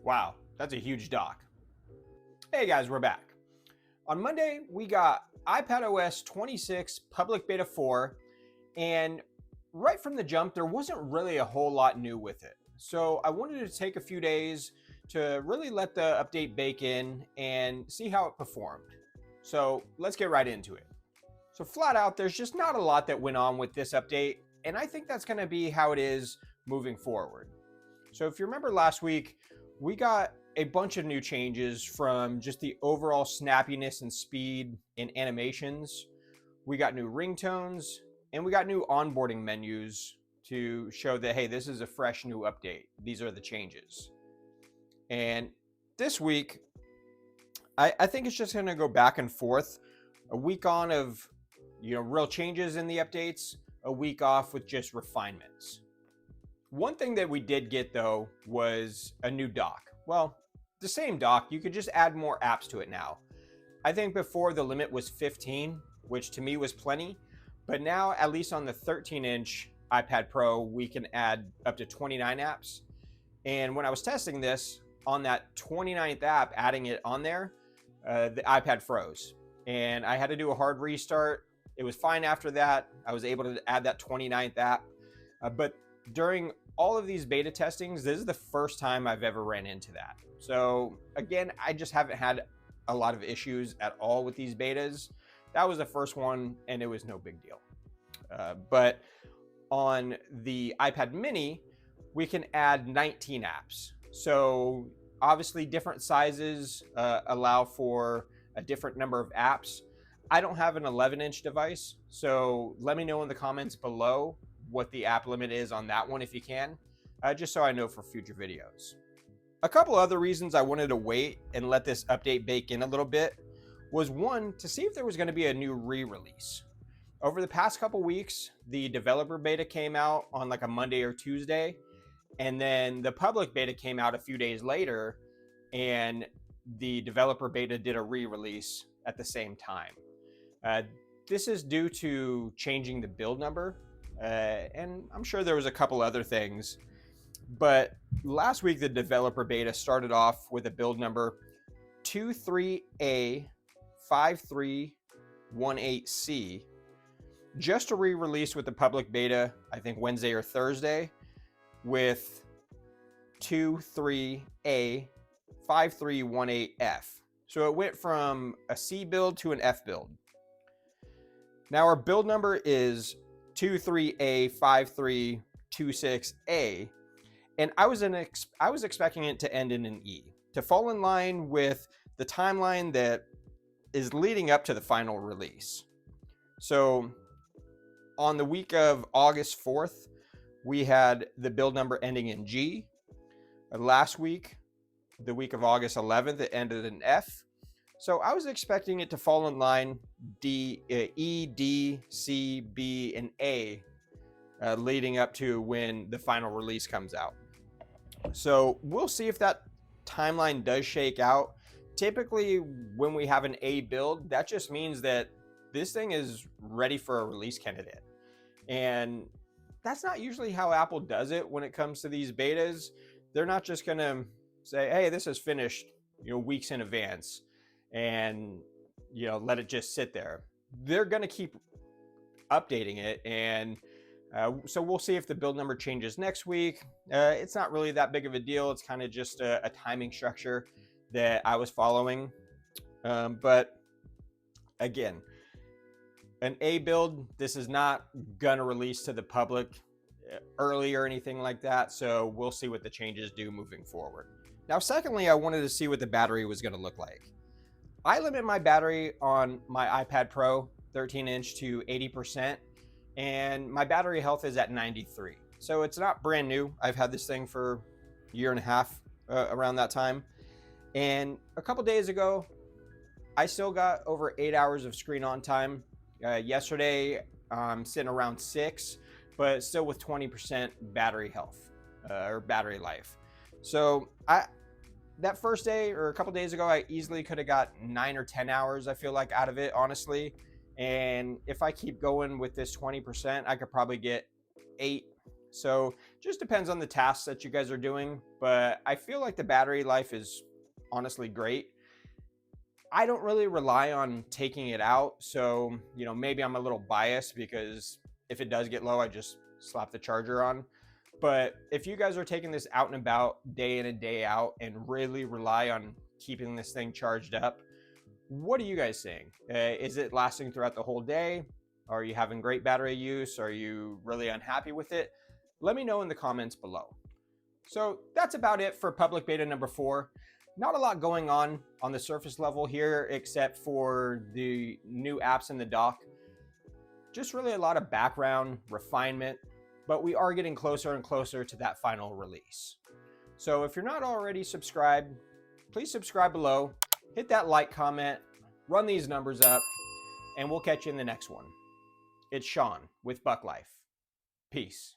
Wow, that's a huge dock. Hey guys, we're back. On Monday, we got iPadOS 26 Public Beta 4, and right from the jump, there wasn't really a whole lot new with it. So I wanted to take a few days to really let the update bake in and see how it performed. So let's get right into it. So flat out, there's just not a lot that went on with this update, and I think that's going to be how it is moving forward. So if you remember last week, we got a bunch of new changes from just the overall snappiness and speed in animations. We got new ringtones, and we got new onboarding menus to show that, hey, this is a fresh new update. These are the changes. And this week, I think it's just going to go back and forth. A week on of real changes in the updates, a week off with just refinements. One thing that we did get though was a new dock. Well, the same dock, you could just add more apps to it now. I think before the limit was 15, which to me was plenty, but now at least on the 13-inch iPad Pro, we can add up to 29 apps. And when I was testing this, on that 29th app, adding it on there, the iPad froze. And I had to do a hard restart. It was fine after that. I was able to add that 29th app. But during all of these beta testings, this is the first time I've ever ran into that. So again, I just haven't had a lot of issues at all with these betas. That was the first one, and it was no big deal. But on the iPad mini, we can add 19 apps. So obviously different sizes allow for a different number of apps. I don't have an 11-inch device, so let me know in the comments below what the app limit is on that one if you can, just so I know for future videos. A couple other reasons I wanted to wait and let this update bake in a little bit was one, to see if there was going to be a new re-release. Over the past couple weeks, the developer beta came out on like a Monday or Tuesday, and then the public beta came out a few days later, and the developer beta did a re-release at the same time. This is due to changing the build number, and I'm sure there was a couple other things. But last week, the developer beta started off with a build number 23A5318C, just to re-release with the public beta, I think Wednesday or Thursday, with 23A5318F. So it went from a C build to an F build. Now our build number is 23A5326A, and I was expecting it to end in an E, to fall in line with the timeline that is leading up to the final release. So on the week of August 4th, we had the build number ending in G. Last week, the week of August 11th, it ended in F. So I was expecting it to fall in line E, D, C, B, and A, leading up to when the final release comes out. So we'll see if that timeline does shake out. Typically, when we have an A build, that just means that this thing is ready for a release candidate. And that's not usually how Apple does it when it comes to these betas. They're not just going to say, hey, this is finished, weeks in advance, and let it just sit there. They're going to keep updating it, and so we'll see if the build number changes next week. It's not really that big of a deal. It's kind of just a timing structure that I was following. But again, an A build, this is not going to release to the public early or anything like that. So we'll see what the changes do moving forward. Now, secondly, I wanted to see what the battery was going to look like. I limit my battery on my iPad Pro 13-inch to 80%, and my battery health is at 93. So it's not brand new. I've had this thing for a year and a half around that time. And a couple days ago, I still got over 8 hours of screen on time. Yesterday, I'm sitting around 6, but still with 20% battery health or battery life. So that first day or a couple days ago, I easily could have got 9 or 10 hours, I feel like, out of it, honestly. And if I keep going with this 20%, I could probably get 8, So just depends on the tasks that you guys are doing, but I feel like the battery life is honestly great. I don't really rely on taking it out. So, maybe I'm a little biased because if it does get low, I just slap the charger on. But if you guys are taking this out and about day in and day out and really rely on keeping this thing charged up, what are you guys seeing? Is it lasting throughout the whole day? Are you having great battery use? Are you really unhappy with it? Let me know in the comments below. So that's about it for public beta number 4. Not a lot going on the surface level here except for the new apps in the dock. Just really a lot of background refinement, but we are getting closer and closer to that final release. So if you're not already subscribed, please subscribe below, hit that like, comment, run these numbers up, and we'll catch you in the next one. It's Sean with Buck Life. Peace.